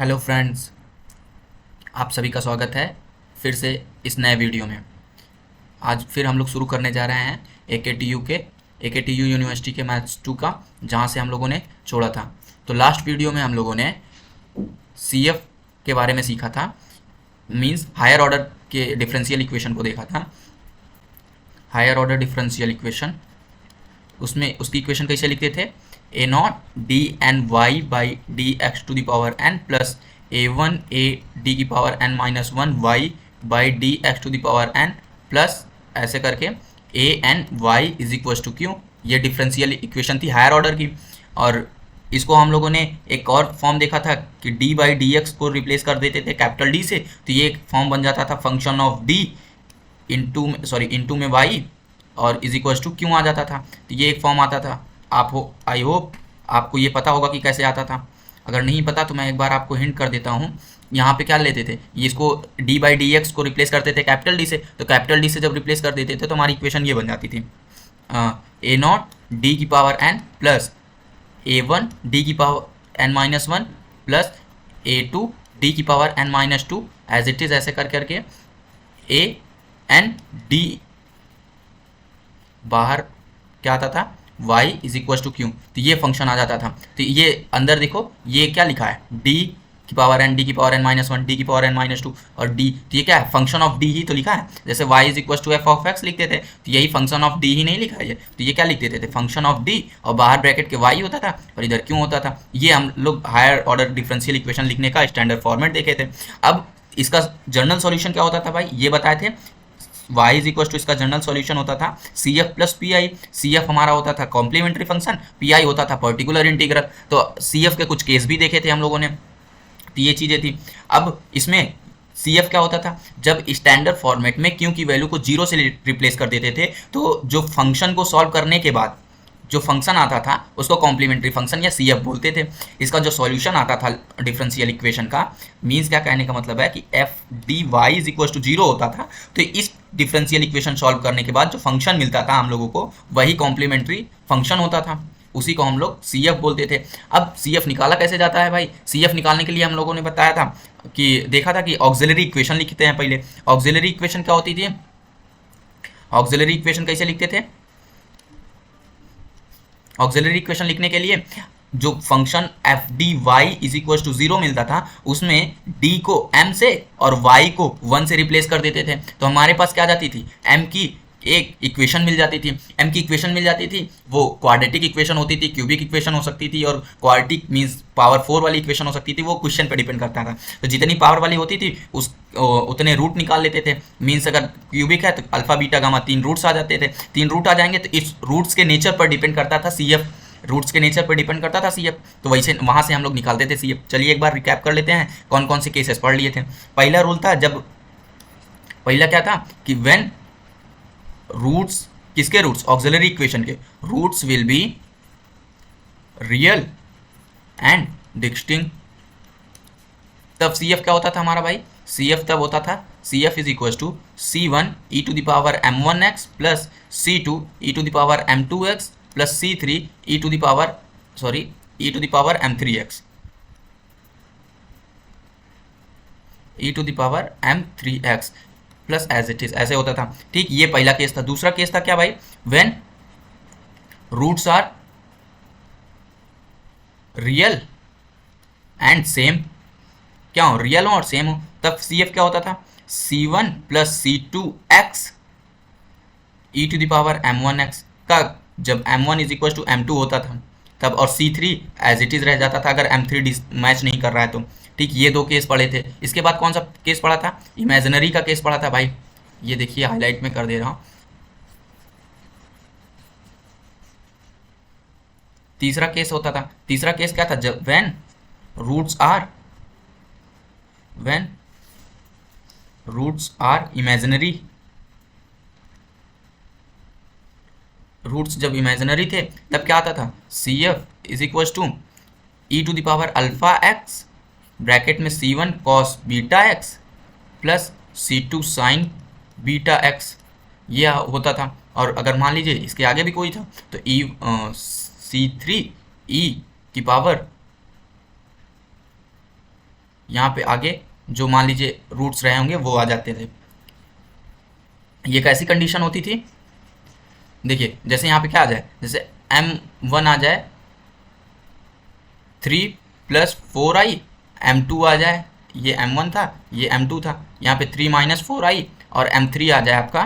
Hello friends, आप सभी का स्वागत है फिर से इस नए वीडियो में। आज फिर हम लोग शुरू करने जा रहे हैं ए के टी यू यूनिवर्सिटी के मैथ्स 2 का, जहां से हम लोगों ने छोड़ा था। तो लास्ट वीडियो में हम लोगों ने सी एफ के बारे में सीखा था, मींस हायर ऑर्डर के डिफरेंशियल इक्वेशन को देखा था। हायर ऑर्डर डिफरेंशियल इक्वेशन, उसमें उसकी इक्वेशन कैसे लिखते थे? A naught D n y by D x to the power N plus A one a D की power N minus one y by D x to the power N plus ऐसे करके a n y is equal to Q. ये differential equation थी higher order की। और इसको हम लोगों ने एक और फॉर्म देखा था कि डी बाई डी एक्स को रिप्लेस कर देते थे कैपिटल डी से, तो ये एक फॉर्म बन जाता था फंक्शन ऑफ डी इंटू में वाई और इज इक्वल टू क्यों आ जाता था। तो ये एक फॉर्म आता था। आई होप आपको ये पता होगा कि कैसे आता था। अगर नहीं पता तो मैं एक बार आपको हिंट कर देता हूँ। यहाँ पे क्या लेते थे, ये इसको डी बाई डी एक्स को रिप्लेस करते थे कैपिटल डी से, तो कैपिटल डी से जब रिप्लेस कर देते थे तो हमारी इक्वेशन ये बन जाती थी, ए नॉट डी की पावर एन प्लस ए वन डी की power N minus one plus A two D की power N minus two as it is, ऐसे कर करके ए एन डी बाहर क्या आता था, y is equal to Q. तो ये फंक्शन आ जाता था। तो ये अंदर देखो, ये क्या लिखा है, d की पावर n डी की power n minus one D की पावर n माइनस टू और d। तो ये क्या है, फंक्शन ऑफ d ही तो लिखा है। जैसे y is equal to F of X लिखते थे, तो यही फंक्शन ऑफ d ही नहीं लिखा है। तो ये क्या लिख देते थे, फंक्शन ऑफ d, और बाहर ब्रैकेट के y होता था और इधर क्यों होता था। ये हम लोग हायर ऑर्डर डिफरेंशियल इक्वेशन लिखने का स्टैंडर्ड फॉर्मेट देखे थे। अब इसका जनरल सॉल्यूशन क्या होता था भाई, ये बताए थे। y इज इक्वल टू इसका जनरल सॉल्यूशन होता था C F plus P I. C F हमारा होता था कॉम्प्लीमेंट्री फंक्शन, पी आई होता था पर्टिकुलर इंटीग्रल। तो सी एफ के कुछ केस भी देखे थे हम लोगों ने, तो ये चीज़ें थी। अब इसमें सी एफ क्या होता था, जब स्टैंडर्ड फॉर्मेट में क्यू की वैल्यू को जीरो से रिप्लेस कर देते थे, तो जो फंक्शन को सॉल्व करने के बाद जो फंक्शन आता था उसको कॉम्प्लीमेंट्री फंक्शन या सी एफ बोलते थे। इसका जो सॉल्यूशन आता था डिफरेंशियल इक्वेशन का, मीन्स क्या कहने का मतलब है कि F D Y is equal to zero होता था। तो इस डिफरेंशियल इक्वेशन सॉल्व करने के बाद जो फंक्शन मिलता था हम लोगों को, वही कॉम्प्लीमेंट्री फंक्शन होता था, उसी को हम लोग सी एफ बोलते थे। अब सी एफ निकाला कैसे जाता है भाई, सी एफ निकालने के लिए हम लोगों ने बताया था कि देखा था कि ऑक्सिलरी इक्वेशन लिखते हैं पहले। ऑक्सिलरी इक्वेशन क्या होती थी, ऑक्सिलरी इक्वेशन कैसे लिखते थे, ऑक्सिलरी इक्वेशन लिखने के लिए जो function F D Y is equal to zero मिलता था, उसमें डी को m से और y को 1 से रिप्लेस कर देते थे। तो हमारे पास क्या जाती थी, m की एक इक्वेशन मिल जाती थी। m की इक्वेशन मिल जाती थी, वो क्वाड्रेटिक इक्वेशन होती थी, क्यूबिक इक्वेशन हो सकती थी, और क्वाड्रेटिक मीन्स पावर 4 वाली इक्वेशन हो सकती थी। वो क्वेश्चन पे डिपेंड करता था। तो जितनी पावर वाली होती थी उतने रूट निकाल लेते थे। मीन्स अगर क्यूबिक है तो अल्फा बीटा गामा 3 रूट्स आ जाते थे। 3 रूट आ जाएंगे तो इस रूट्स के नेचर पर डिपेंड करता था सी एफ, रूट्स के नेचर पर डिपेंड करता था सी एफ। तो वैसे वहाँ से हम लोग निकालते थे सी एफ। चलिए एक बार रिकैप कर लेते हैं कौन कौन से केसेस पढ़ लिए थे। पहला रूल था, जब पहला क्या था कि व्हेन रूट्स, किसके रूट्स, ऑक्सिलरी इक्वेशन के roots will be real and distinct, तब सी एफ क्या होता था हमारा भाई, सी एफ तब होता था C F is equal to C one E to the power M one X plus C two E to the power M two X plus C three E to the power M three X, E to the power M three X plus as it is, ऐसे होता था। ठीक, ये पहला case था। दूसरा case था क्या भाई, when roots are real and same, क्या हो, रियल हो और सेम हो, तब सी एफ क्या होता था, c one plus C two x E to the power M one x का, जब m one is equal to m two होता था तब, और c three as it is रह जाता था अगर एम थ्री मैच नहीं कर रहा है तो। ठीक, ये दो केस पढ़े थे। इसके बाद कौन सा केस पढ़ा था, इमेजिनरी का केस पढ़ा था भाई। ये देखिए हाईलाइट में कर दे रहा हूँ। तीसरा केस होता था, तीसरा केस क्या था, जब when roots are imaginary, roots जब इमेजिनरी थे तब क्या आता था, C F is equal to E to the power alpha x bracket में c one cos beta x plus सी टू साइन बीटा एक्स, ये होता था। और अगर मान लीजिए इसके आगे भी कोई था तो ई सी थ्री ई की पावर यहाँ पे आगे जो मान लीजिए रूट्स रहे होंगे वो आ जाते थे। ये कैसी कंडीशन होती थी, देखिए जैसे यहाँ पे क्या आ जाए, जैसे m1 आ जाए 3 + 4i, m2 आ जाए, ये m1 था ये m2 था, यहाँ पे 3 - 4i और m3 आ जाए आपका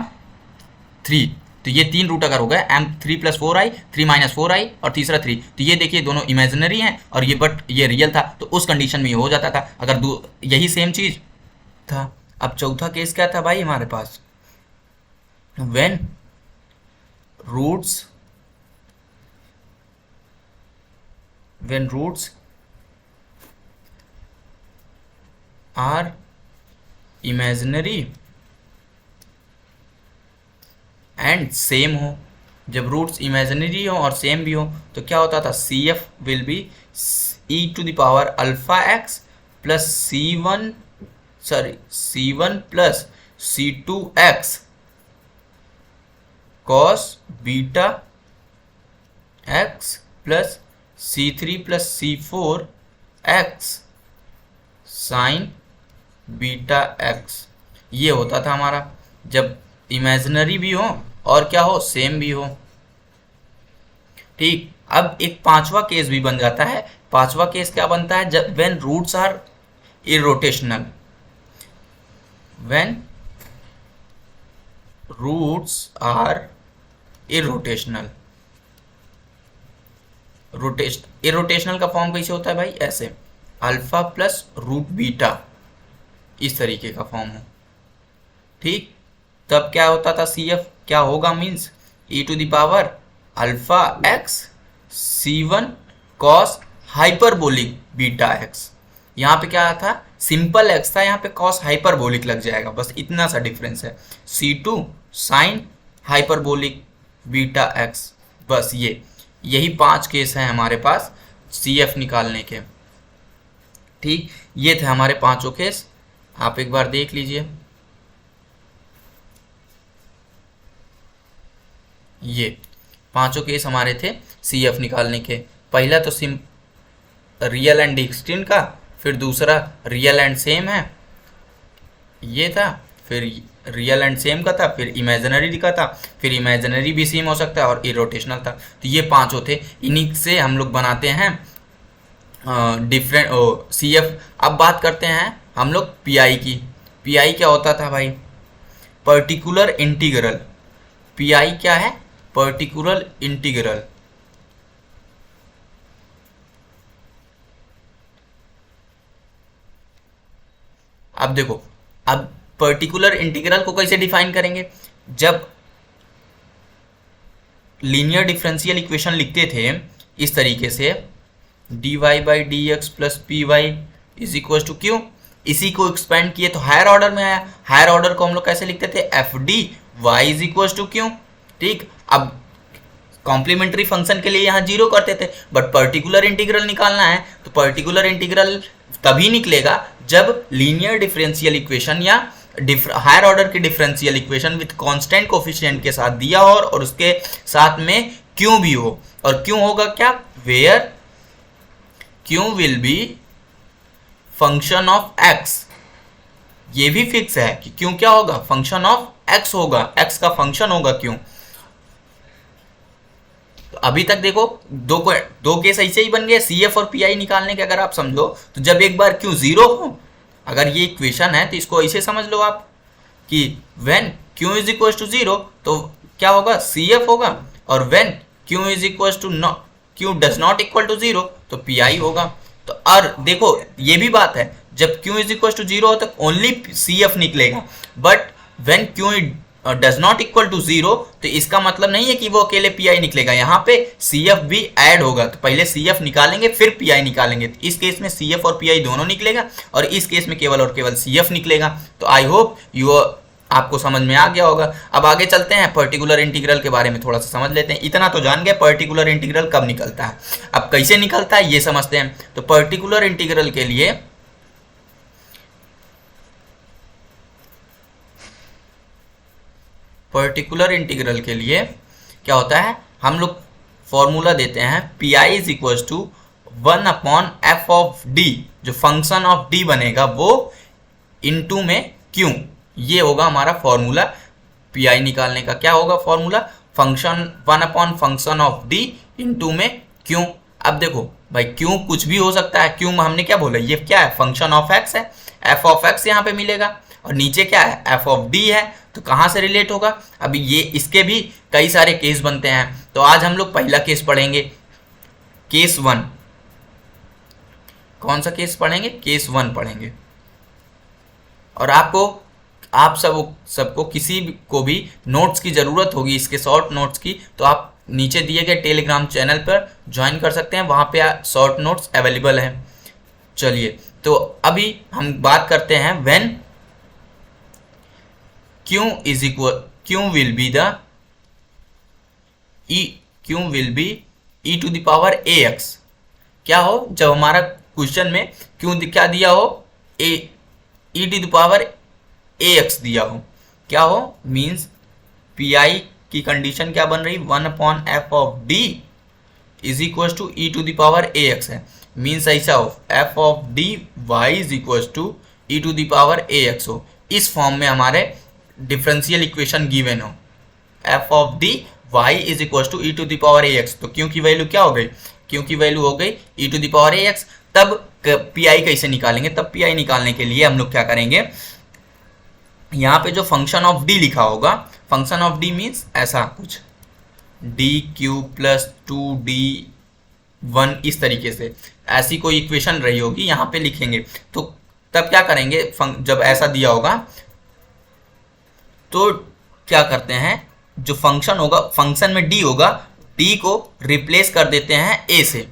3। तो ये 3 रूट अगर हो गए m3 + 4i, 3 - 4i और तीसरा 3, तो ये देखिए दोनों इमेजिनरी हैं और ये बट ये रियल था, तो उस कंडीशन में ये हो जाता था। अगर यही सेम चीज था। अब चौथा केस क्या था भाई हमारे पास, when roots are imaginary and same हो। जब रूट्स इमेजिनरी हो और सेम भी हो तो क्या होता था, CF will be e⁻⁴ x plus C1 + C2x cos beta x plus C3 + C4 x sin beta x। ये होता था हमारा जब इमेजिनरी भी हो और क्या हो, सेम भी हो। ठीक, अब एक पांचवा केस भी बन जाता है। पांचवा केस क्या बनता है, जब when roots are irrational. When roots are irrational. Irrational का फॉर्म कैसे होता है भाई, ऐसे अल्फा प्लस रूट बीटा, इस तरीके का फॉर्म हो। ठीक, तब क्या होता था, CF क्या होगा, means e⁻⁴ x C1 cos hyperbolic beta x। यहाँ पे क्या था, सिंपल x था, यहाँ पे cos हाइपरबोलिक लग जाएगा, बस इतना सा डिफरेंस है। C2 sin hyperbolic beta x। बस यही 5 केस हैं हमारे पास CF निकालने के। ठीक, ये थे हमारे 5 केस, आप एक बार देख लीजिए। ये 5 केस हमारे थे CF निकालने के। पहला तो रियल एंड एक्सट्रीम का, फिर दूसरा रियल एंड सेम है ये था, फिर रियल एंड सेम का था, फिर इमेजिनरी का था, फिर इमेजिनरी भी सेम हो सकता है और इरोटेशनल था। तो ये 5 थे, इन्हीं से हम लोग बनाते हैं डिफरेंट CF। अब बात करते हैं हम लोग PI की। PI क्या होता था भाई, पर्टिकुलर इंटीग्रल। PI क्या है, पर्टिकुलर इंटीग्रल। अब देखो, अब पर्टिकुलर इंटीग्रल को कैसे डिफाइन करेंगे, जब लीनियर डिफरेंशियल इक्वेशन लिखते थे इस तरीके से, dy/dx + py = q, इसी को एक्सपेंड किए तो हायर ऑर्डर में आया। हायर ऑर्डर को हम लोग कैसे लिखते थे, fdy = q। ठीक, अब कॉम्प्लीमेंट्री फंक्शन के लिए यहाँ 0 करते थे, बट पर्टिकुलर इंटीग्रल निकालना है तो पर्टिकुलर इंटीग्रल तभी निकलेगा जब लीनियर डिफरेंशियल इक्वेशन या हायर ऑर्डर की differential equation with constant coefficient के साथ दिया हो और उसके साथ में क्यू भी हो। और क्यू होगा क्या, where Q will be function of x। ये भी फिक्स है कि क्यू क्या होगा, फंक्शन ऑफ x होगा, x का फंक्शन होगा क्यू। तो अभी तक देखो दो केस ऐसे ही बन गए CF और PI निकालने के। अगर आप समझो तो जब एक बार क्यू 0 हो, अगर ये इक्वेशन है तो इसको ऐसे समझ लो आप कि व्हेन q = 0 तो क्या होगा, CF होगा, और when q does not equal to 0 तो PI होगा। तो और देखो ये भी बात है, जब q = 0 हो तो ओनली CF निकलेगा, but when q does not equal to 0 तो इसका मतलब नहीं है कि वो अकेले PI निकलेगा, यहाँ पे CF भी ऐड होगा। तो पहले CF निकालेंगे फिर PI निकालेंगे। तो इस केस में CF और PI दोनों निकलेगा और इस केस में केवल और केवल CF निकलेगा। तो आई होप आपको समझ में आ गया होगा। अब आगे चलते हैं, पर्टिकुलर इंटीग्रल के बारे में थोड़ा सा समझ लेते हैं। इतना तो जान गए पर्टिकुलर इंटीग्रल कब निकलता है, अब कैसे निकलता है ये समझते हैं। तो पर्टिकुलर इंटीग्रल के लिए क्या होता है, हम लोग फॉर्मूला देते हैं PI = one upon F of D, जो फंक्शन ऑफ डी बनेगा वो इनटू में क्यों, ये होगा हमारा फॉर्मूला पी आई निकालने का। क्या होगा formula, function one upon function of D into में क्यों। अब देखो भाई क्यों कुछ भी हो सकता है, क्यों हमने क्या बोला, ये क्या है, फंक्शन ऑफ एक्स है, एफ ऑफ एक्स यहाँ पे मिलेगा और नीचे क्या है, एफ ऑफ डी है, तो कहाँ से रिलेट होगा। अभी ये इसके भी कई सारे केस बनते हैं, तो आज हम लोग पहला केस पढ़ेंगे, केस वन। कौन सा केस पढ़ेंगे, केस वन पढ़ेंगे। और आप सबको किसी को भी नोट्स की ज़रूरत होगी, इसके शॉर्ट नोट्स की, तो आप नीचे दिए गए टेलीग्राम चैनल पर ज्वाइन कर सकते हैं, वहाँ पे शॉर्ट नोट्स अवेलेबल हैं। चलिए तो अभी हम बात करते हैं when Q will be E to the power A X. क्या हो, जब हमारा क्वेश्चन में क्यों क्या दिया हो, e to the power A x दिया हो, क्या हो, मीन्स पी आई की कंडीशन क्या बन रही, one upon F of D is equal to E to the power A X है। मीन्स ऐसा हो, F of D Y is equal to E to the power A X हो, इस form में हमारे डिफरेंशियल इक्वेशन गिवन हो, F of D Y is equal to E to the power A X. तो क्यों की वैल्यू क्या हो गई, क्यों की वैल्यू हो गई e to the power A x. तब पी आई कैसे निकालेंगे, तब पी आई निकालने के लिए हम लोग क्या करेंगे, यहाँ पे जो फंक्शन ऑफ डी लिखा होगा, फंक्शन ऑफ डी मीन्स ऐसा कुछ D Q plus two D one, इस तरीके से ऐसी कोई इक्वेशन रही होगी, यहाँ पे लिखेंगे। तो तब क्या करेंगे, जब ऐसा दिया होगा तो क्या करते हैं, जो फंक्शन होगा, फंक्शन में डी होगा, डी को रिप्लेस कर देते हैं ए से।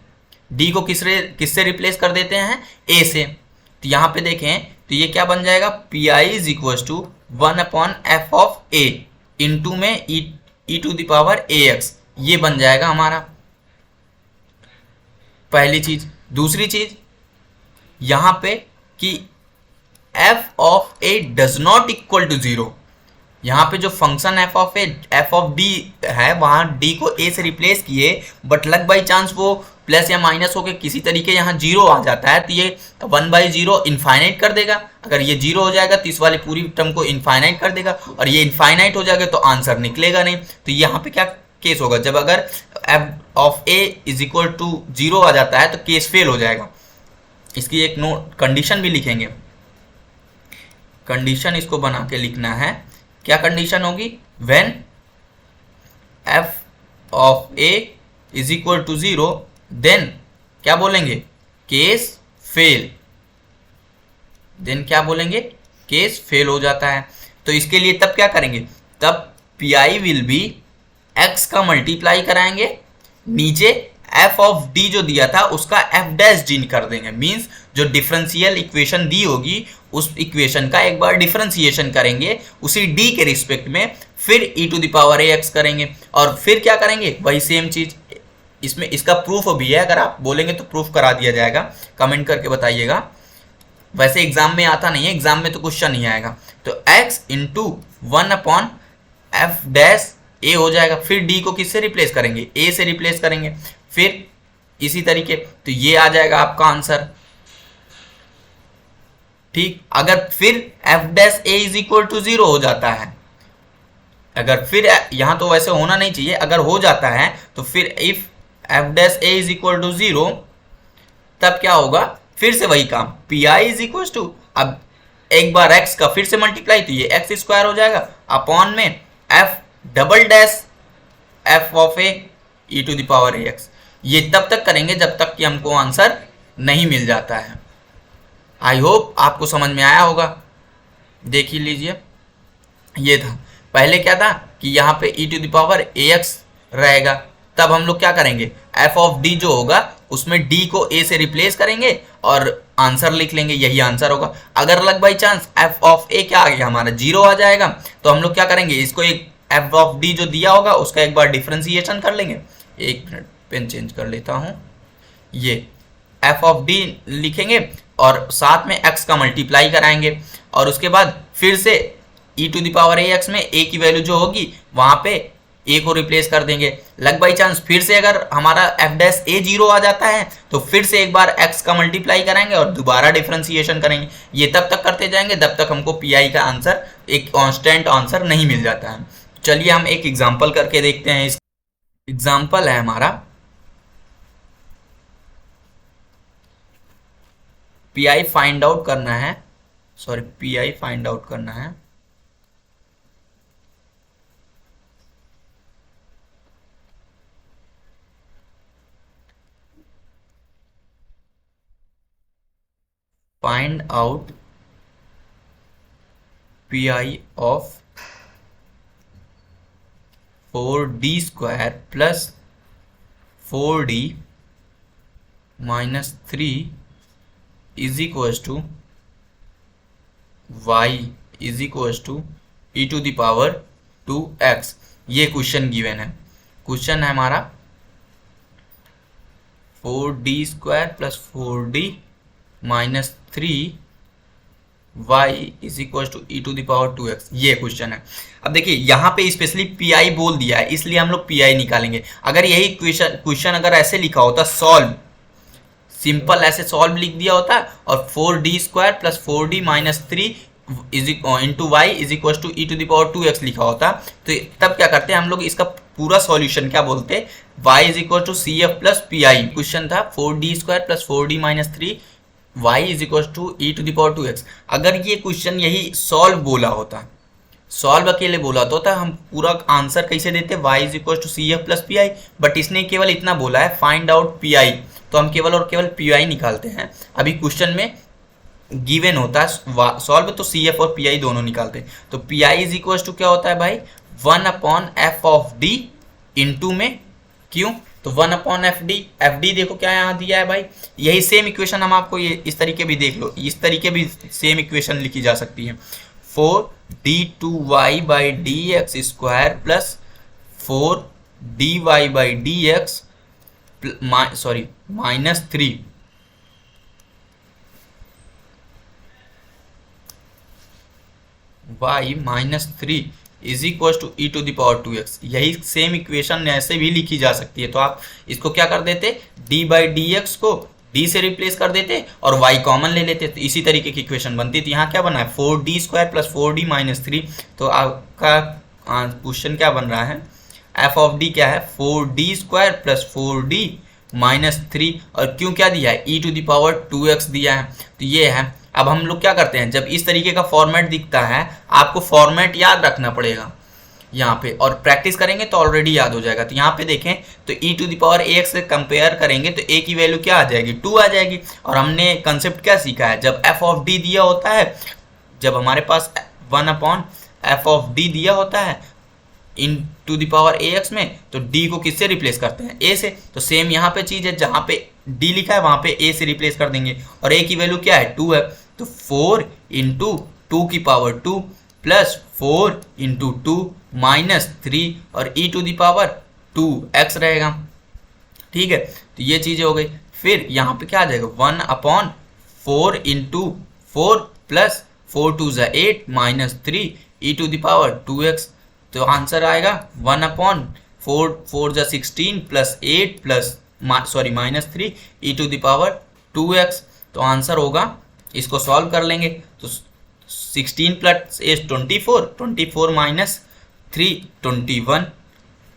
डी को किससे रिप्लेस कर देते हैं, ए से। तो यहाँ पे देखें तो ये क्या बन जाएगा, P I is equal to one upon F of a into में e to the power A x, ये बन जाएगा हमारा पहली चीज। दूसरी चीज यहाँ पे कि F of A does not equal to zero, यहाँ पे जो फंक्शन एफ ऑफ डी है, वहाँ डी को ए से रिप्लेस किए, बट लग बाई चांस वो प्लस या माइनस होकर किसी तरीके यहाँ जीरो आ जाता है, तो ये वन बाई जीरो इनफाइनाइट कर देगा। अगर ये जीरो हो जाएगा तो इस वाली पूरी टर्म को इनफाइनाइट कर देगा, और ये इनफाइनाइट हो जाएगा तो आंसर निकलेगा नहीं। तो यहाँ पे क्या केस होगा, जब अगर f of A is equal to zero आ जाता है तो केस फेल हो जाएगा। इसकी एक कंडीशन भी लिखेंगे, कंडीशन इसको बना के लिखना है। क्या कंडीशन होगी, when F of A is equal to zero, then क्या बोलेंगे, केस फेल। देन क्या बोलेंगे, केस फेल हो जाता है। तो इसके लिए तब क्या करेंगे, तब P I will be x का मल्टीप्लाई कराएंगे, नीचे एफ ऑफ डी जो दिया था उसका एफ डैश डी कर देंगे। मीन्स जो डिफरेंशियल इक्वेशन दी होगी उस इक्वेशन का एक बार डिफरेंशिएशन करेंगे उसी डी के रिस्पेक्ट में, फिर e to the power A x करेंगे, और फिर क्या करेंगे, वही सेम चीज। इसमें इसका प्रूफ भी है, अगर आप बोलेंगे तो प्रूफ करा दिया जाएगा, कमेंट करके बताइएगा। वैसे एग्जाम में आता नहीं है, एग्जाम में तो क्वेश्चन नहीं आएगा। तो x into one upon f dash a हो जाएगा, फिर डी को किससे रिप्लेस करेंगे, ए से रिप्लेस करेंगे, फिर इसी तरीके, तो ये आ जाएगा आपका आंसर। ठीक, अगर फिर F dash A is equal to zero हो जाता है, अगर फिर यहां तो वैसे होना नहीं चाहिए, अगर हो जाता है तो फिर if F dash A is equal to zero, तब क्या होगा, फिर से वही काम, P I is equal to, अब एक बार एक्स का फिर से मल्टीप्लाई, तो ये एक्स स्क्वायर हो जाएगा अपॉन में F double dash F of A E to the power A x. ये तब तक करेंगे जब तक कि हमको आंसर नहीं मिल जाता है। आई होप आपको समझ में आया होगा। देख ही लीजिए, ये था पहले क्या था कि यहाँ पे e to the power A x रहेगा, तब हम लोग क्या करेंगे, एफ ऑफ डी जो होगा उसमें डी को ए से रिप्लेस करेंगे और आंसर लिख लेंगे, यही आंसर होगा। अगर लग बाई चांस एफ ऑफ ए क्या आ गया हमारा, जीरो आ जाएगा, तो हम लोग क्या करेंगे, इसको एक एफ ऑफ डी जो दिया होगा उसका एक बार डिफरेंशिएशन कर लेंगे। एक मिनट, पेन चेंज कर लेता हूँ, ये एफ ऑफ डी लिखेंगे और साथ में एक्स का मल्टीप्लाई कराएंगे, और उसके बाद फिर से e to the power A x में ए की वैल्यू जो होगी वहाँ पे ए को रिप्लेस कर देंगे। लग बाई चांस फिर से अगर हमारा एफ डैश ए 0 आ जाता है तो फिर से एक बार एक्स का मल्टीप्लाई करेंगे और दोबारा डिफ्रेंसिएशन करेंगे। ये तब तक करते जाएंगे जब तक हमको पी आई का आंसर एक कांस्टेंट आंसर नहीं मिल जाता है। चलिए हम एक एग्जाम्पल करके देखते हैं। इस एग्जाम्पल है हमारा पी आई फाइंड आउट करना है, sorry P I find out करना है। Find out P I of 4d² plus 4d minus 3 is equals to y is equals to e to the power 2x। ये question given है। Question है हमारा 4d² plus 4d minus 3 y is equal to E to the power 2x। ये question है। अब देखिए यहाँ पे स्पेशली पी आई बोल दिया है इसलिए हम लोग पी आई निकालेंगे। अगर यही क्वेश्चन अगर ऐसे लिखा होता सॉल्व, सिंपल ऐसे सॉल्व लिख दिया होता और 4d² plus 4d minus 3 into Y is equal to E to the power 2x लिखा होता तो तब क्या करते हैं हम लोग, इसका पूरा सॉल्यूशन क्या बोलते, y is equal to C F plus P I. Question था 4d² plus 4d minus 3 y is equal to E to the power 2x। अगर ये क्वेश्चन यही सॉल्व बोला होता, सॉल्व अकेले बोला तो हम पूरा आंसर कैसे देते, y is equal to C F plus P I, but इसने केवल इतना बोला है फाइंड आउट पी आई, तो हम केवल और केवल पी आई निकालते हैं। अभी क्वेश्चन में गिवन होता है सॉल्व तो सी एफ और पी आई दोनों निकालते हैं। तो P I is equal to क्या होता है भाई 1/f ऑफ d इंटू में क्यों, तो 1/f d देखो क्या यहाँ दिया है भाई। यही सेम इक्वेशन हम आपको ये इस तरीके भी देख लो, इस तरीके भी सेम इक्वेशन लिखी जा सकती है 4d2y by D X square plus 4dy by D X sorry minus 3 y minus 3 is equal to E to the power 2x। यही सेम इक्वेशन ऐसे भी लिखी जा सकती है। तो आप इसको क्या कर देते, d बाई डी एक्स को d से रिप्लेस कर देते और y कॉमन ले लेते, तो इसी तरीके की इक्वेशन बनती। तो यहाँ क्या बना है 4d² प्लस 4d माइनस 3। तो आपका क्वेश्चन क्या बन रहा है, f ऑफ d क्या है 4d² प्लस 4d माइनस 3 और क्यों क्या दिया है e to the power 2x दिया है। तो ये है। अब हम लोग क्या करते हैं, जब इस तरीके का फॉर्मेट दिखता है आपको फॉर्मेट याद रखना पड़ेगा यहाँ पे, और प्रैक्टिस करेंगे तो ऑलरेडी याद हो जाएगा। तो यहाँ पे देखें तो e to the power ax से कंपेयर करेंगे तो a की वैल्यू क्या आ जाएगी 2 आ जाएगी। और हमने कंसेप्ट क्या सीखा है, जब f ऑफ d दिया होता है, जब हमारे पास 1/f ऑफ d दिया होता है इन टू द पावर ax में, तो d को किससे रिप्लेस करते हैं a से। तो सेम यहाँ पे चीज़ है, जहाँ पे d लिखा है वहाँ पे a से रिप्लेस कर देंगे और a की वैल्यू क्या है 2 है। तो 4 इंटू 2 की पावर 2 प्लस 4 इंटू 2 माइनस 3 और e to the power 2x रहेगा। ठीक है, तो ये चीज़ें हो गई। फिर यहाँ पे क्या आ जाएगा 1/4 इंटू 4 प्लस 4 2 ज़ा 8 minus 3 e to the power 2x। तो आंसर आएगा 1/4 4 ज़ा 16 plus 8 plus sorry minus 3 e to the power 2x। तो आंसर होगा, इसको सॉल्व कर लेंगे तो 16 प्लस 8 24, 24 माइनस 3 21।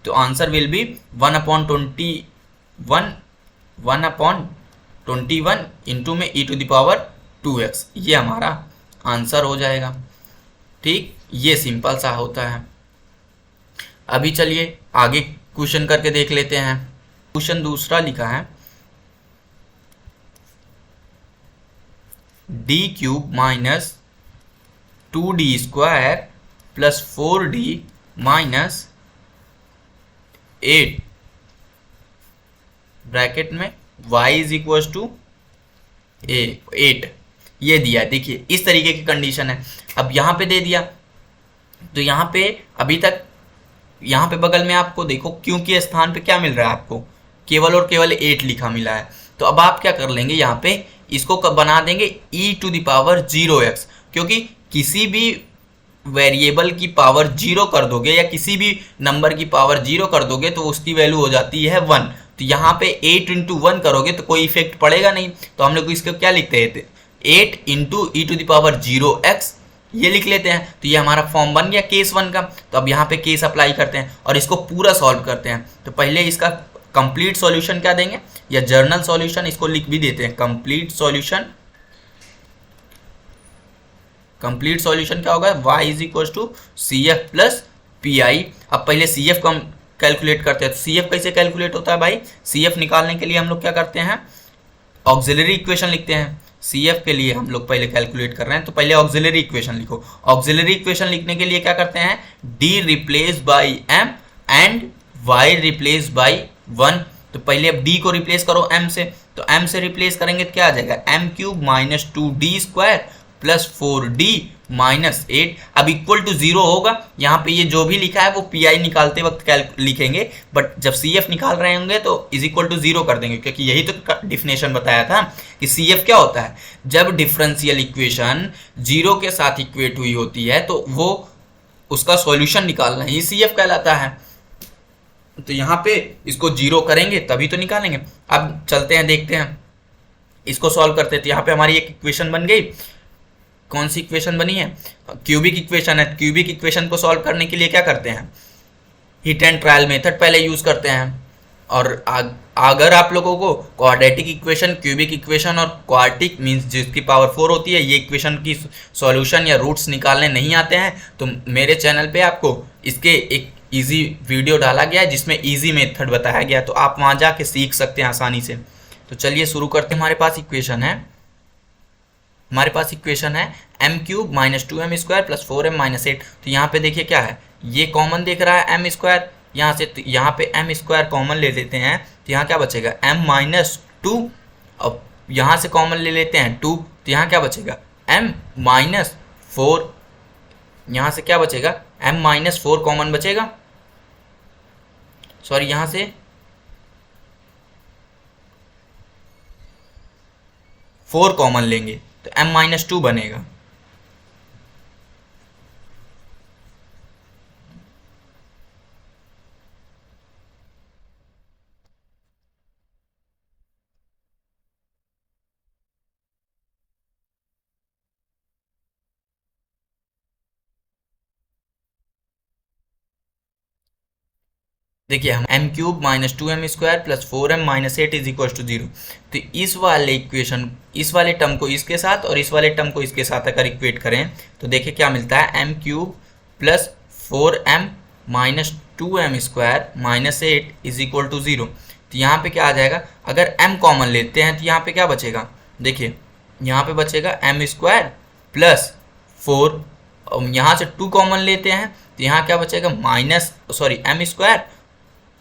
तो आंसर विल बी 1/21 इंटू में e to the power 2x। ये हमारा आंसर हो जाएगा। ठीक, ये सिंपल सा होता है। अभी चलिए आगे क्वेश्चन करके देख लेते हैं। क्वेश्चन दूसरा लिखा है d cube minus 2d² plus 4d minus 8 bracket में y इज इक्वल टू 8 ये दिया। देखिए इस तरीके की कंडीशन है। अब यहाँ पे दे दिया तो यहाँ पे अभी तक यहाँ पे बगल में आपको देखो क्योंकि स्थान पे क्या मिल रहा है आपको, केवल और केवल 8 लिखा मिला है। तो अब आप क्या कर लेंगे, यहाँ पे इसको बना देंगे e to the power 0x, क्योंकि किसी भी वेरिएबल की पावर जीरो कर दोगे या किसी भी नंबर की पावर जीरो कर दोगे तो उसकी वैल्यू हो जाती है 1। तो यहाँ पे 8 इंटू 1 करोगे तो कोई इफेक्ट पड़ेगा नहीं, तो हम लोग इसको क्या लिखते हैं 8 into E to the power 0x, ये लिख लेते हैं। तो ये हमारा फॉर्म बन गया केस 1 का। तो अब यहाँ पे केस अप्लाई करते हैं और इसको पूरा सॉल्व करते हैं। तो पहले इसका कंप्लीट सॉल्यूशन क्या देंगे या जर्नल सॉल्यूशन इसको लिख भी देते हैं। कंप्लीट सॉल्यूशन क्या होगा, y is equal to C F plus P I. अब पहले सी एफ कम कैलकुलेट करते हैं। तो सी एफ कैसे कैलकुलेट होता है भाई, सी एफ निकालने के लिए हम लोग क्या करते हैं, ऑक्सिलरी इक्वेशन लिखते हैं। सी एफ के लिए हम लोग पहले कैलकुलेट कर रहे हैं तो पहले ऑक्सिलरी इक्वेशन लिखो। ऑक्सिलरी इक्वेशन लिखने के लिए क्या करते हैं, D replace by M and Y replace by 1। तो पहले अब डी को रिप्लेस करो एम से, तो एम से रिप्लेस करेंगे तो क्या आ जाएगा, M cube minus 2d square plus 4d minus 8। अब इक्वल टू 0 होगा। यहाँ पे ये जो भी लिखा है वो पी आई निकालते वक्त लिखेंगे, बट जब सी एफ निकाल रहे होंगे तो इज इक्वल टू 0 कर देंगे, क्योंकि यही तो डिफिनेशन बताया था कि सी एफ क्या होता है, जब डिफरेंशियल इक्वेशन 0 के साथ इक्वेट हुई होती है तो वो उसका सॉल्यूशन निकालना ही सी एफ कहलाता है। तो यहाँ पे इसको 0 करेंगे तभी तो निकालेंगे। अब चलते हैं, देखते हैं, इसको सॉल्व करते हैं। तो यहाँ पे हमारी एक इक्वेशन बन गई। कौन सी इक्वेशन बनी है, क्यूबिक इक्वेशन है। क्यूबिक इक्वेशन को सॉल्व करने के लिए क्या करते हैं, हिट एंड ट्रायल मेथड पहले यूज करते हैं। और अगर आप लोगों को क्वाड्रेटिक इक्वेशन, क्यूबिक इक्वेशन और क्वार्टिक मींस जिसकी पावर 4 होती है, ये इक्वेशन की सॉल्यूशन या रूट्स निकालने नहीं आते हैं तो मेरे चैनल पे आपको इसके एक इजी वीडियो डाला गया है जिसमें इजी मेथड बताया गया है, तो आप वहाँ जाके सीख सकते हैं आसानी से। तो चलिए शुरू करते हैं। हमारे पास इक्वेशन है M cube minus 2m square plus 4m minus 8। तो यहाँ पे देखिए क्या है, ये कॉमन दिख रहा है एम स्क्वायर, यहाँ से तो यहाँ पे एम स्क्वायर कॉमन ले लेते हैं तो यहाँ क्या बचेगा m माइनस 2। अब यहाँ से कॉमन ले लेते हैं 2 तो यहाँ क्या बचेगा m माइनस 4। यहाँ से क्या बचेगा m माइनस 4 कॉमन बचेगा, सॉरी यहाँ से 4 कॉमन लेंगे तो m माइनस 2 बनेगा। देखिए हम M cube minus 2m square plus 4m minus 8 is equal to 0। तो इस वाले इक्वेशन, इस वाले टर्म को इसके साथ और इस वाले टर्म को इसके साथ अगर इक्वेट करें तो देखिए क्या मिलता है, M cube plus 4m minus 2m square minus 8 is equal to 0। तो यहाँ पे क्या आ जाएगा, अगर m कॉमन लेते हैं तो यहाँ पे क्या बचेगा, देखिए यहाँ पे बचेगा m स्क्वायर प्लस 4, यहाँ से 2 कॉमन लेते हैं तो यहाँ क्या बचेगा minus m square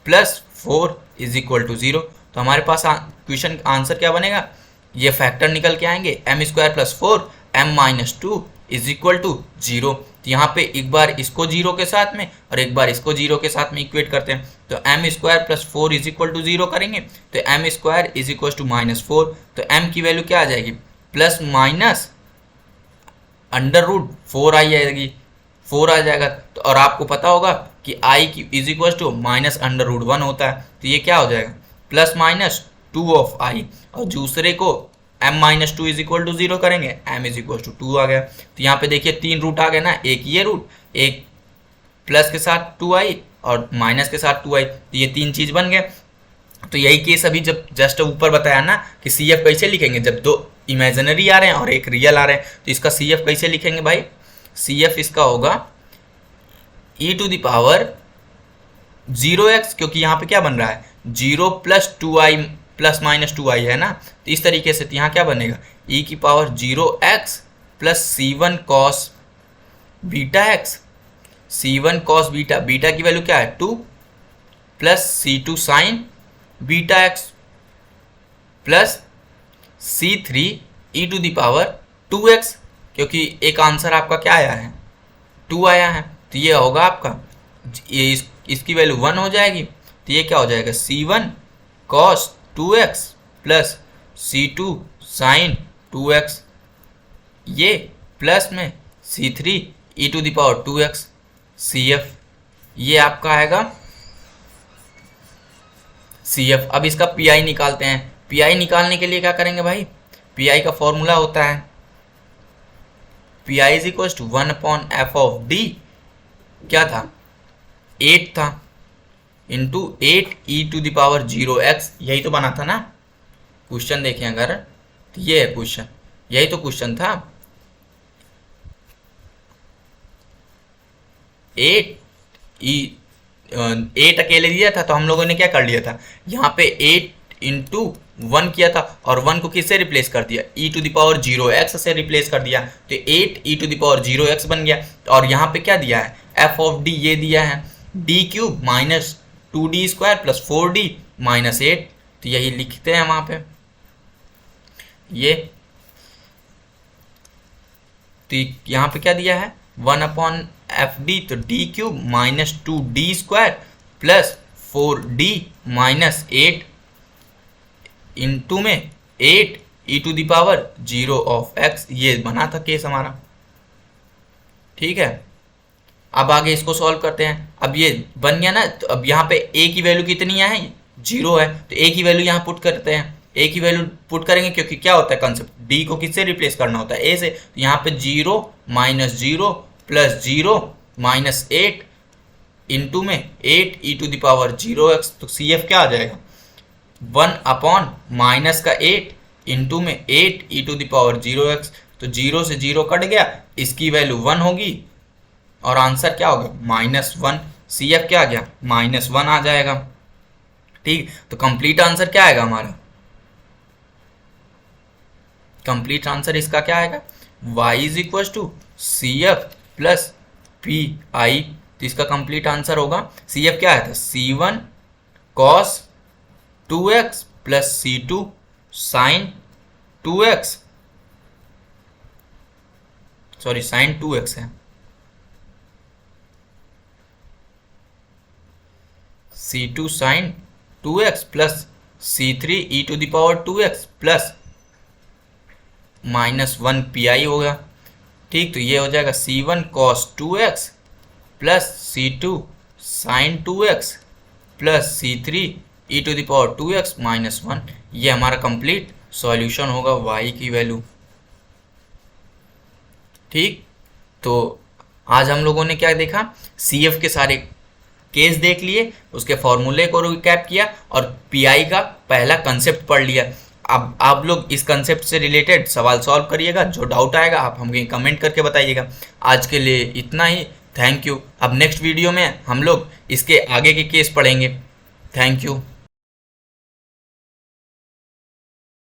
plus 4 is equal to 0। तो हमारे पास क्वेश्चन आंसर क्या बनेगा, ये फैक्टर निकल के आएंगे m square plus 4 m minus 2 is equal to 0। तो यहाँ पे एक बार इसको 0 के साथ में और एक बार इसको 0 के साथ में इक्वेट करते हैं। तो m square plus 4 is equal to 0 करेंगे तो m square is equal to minus 4। तो m की वैल्यू क्या आ जाएगी, प्लस माइनस अंडर रूट 4 आ जाएगी, 4 आ जाएगा। तो और आपको पता होगा कि i की is equal to minus under root 1 होता है, तो ये क्या हो जाएगा प्लस माइनस 2 ऑफ i, और दूसरे को m minus 2 is equal to 0 करेंगे, m इज इक्वल टू 2 आ गया। तो यहाँ पे देखिए 3 रूट आ गए ना, एक ये रूट, एक प्लस के साथ 2i और माइनस के साथ 2i, तो ये 3 चीज़ बन गए। तो यही केस अभी जब जस्ट ऊपर बताया ना कि सी एफ कैसे लिखेंगे, जब 2 इमेजिनरी आ रहे हैं और एक रियल आ रहे हैं तो इसका सी एफ कैसे लिखेंगे भाई, सी एफ इसका होगा e to the power 0x, क्योंकि यहाँ पे क्या बन रहा है 0 plus 2i plus minus 2i है ना, तो इस तरीके से यहाँ क्या बनेगा e की power 0x plus c1 cos beta x, c1 cos beta, beta की वैल्यू क्या है 2 plus c2 sine beta x plus c3 e to the power 2x, क्योंकि एक आंसर आपका क्या आया है 2 आया है, तो ये होगा आपका, ये इसकी वैल्यू 1 हो जाएगी। तो ये क्या हो जाएगा c1 cos 2x plus c2 sin 2x, ये प्लस में c3 E to the power 2x CF, ये आपका आएगा CF। अब इसका PI निकालते हैं। PI निकालने के लिए क्या करेंगे भाई, PI का फॉर्मूला होता है PI is equal to 1/f(d), क्या था 8 था, into 8 e to the power 0x, यही तो बना था ना क्वेश्चन। देखें अगर तो ये है क्वेश्चन, यही तो क्वेश्चन था। 8 अकेले दिया था तो हम लोगों ने क्या कर लिया था, यहाँ पे 8 इंटू 1 किया था और 1 को किससे रिप्लेस कर दिया, e to the power 0x से रिप्लेस कर दिया, तो 8 e to the power 0x बन गया। और यहाँ पे क्या दिया है, f(d) ये दिया है d³ minus 2d² plus 4d minus 8, तो यही लिखते हैं वहाँ पे ये। तो यहाँ पे क्या दिया है 1/fd, तो d³ minus 2d² plus 4d minus 8 into में 8 e to the power 0(x), ये बना था केस हमारा। ठीक है, अब आगे इसको सॉल्व करते हैं। अब ये बन गया ना, तो अब यहाँ पे a की वैल्यू कितनी है, 0 है, तो a की वैल्यू यहाँ पुट करते हैं। a की वैल्यू पुट करेंगे क्योंकि क्या होता है कंसेप्ट, d को किससे रिप्लेस करना होता है, a से। तो यहाँ पे 0 माइनस 0 प्लस 0 माइनस 8 इंटू में 8 e to the power 0x, तो CF क्या आ जाएगा 1 माइनस का 8 इंटू में 8 e to the power 0x, तो 0 से 0 कट गया, इसकी वैल्यू 1 होगी और आंसर क्या होगा -1। CF क्या आ गया -1 आ जाएगा। ठीक, तो कंप्लीट आंसर क्या आएगा हमारा, कंप्लीट आंसर इसका क्या आएगा y is equal to CF plus PI, तो इसका कंप्लीट आंसर होगा CF क्या आया था C1 cos 2x plus C2 sin 2x, sorry sin 2x है, C2 sin 2x plus C3 e to the power 2x plus -1 PI होगा। ठीक, तो ये हो जाएगा C1 cos 2x plus C2 sin 2x plus C3 e to the power 2x -1, ये हमारा complete solution होगा y की वैल्यू। ठीक, तो आज हम लोगों ने क्या देखा, CF के सारे केस देख लिए, उसके फॉर्मूले को रिकैप किया और PI का पहला कंसेप्ट पढ़ लिया। अब आप लोग इस कंसेप्ट से रिलेटेड सवाल सॉल्व करिएगा, जो डाउट आएगा आप हमें कमेंट करके बताइएगा। आज के लिए इतना ही, थैंक यू। अब नेक्स्ट वीडियो में हम लोग इसके आगे के केस पढ़ेंगे। Thank you.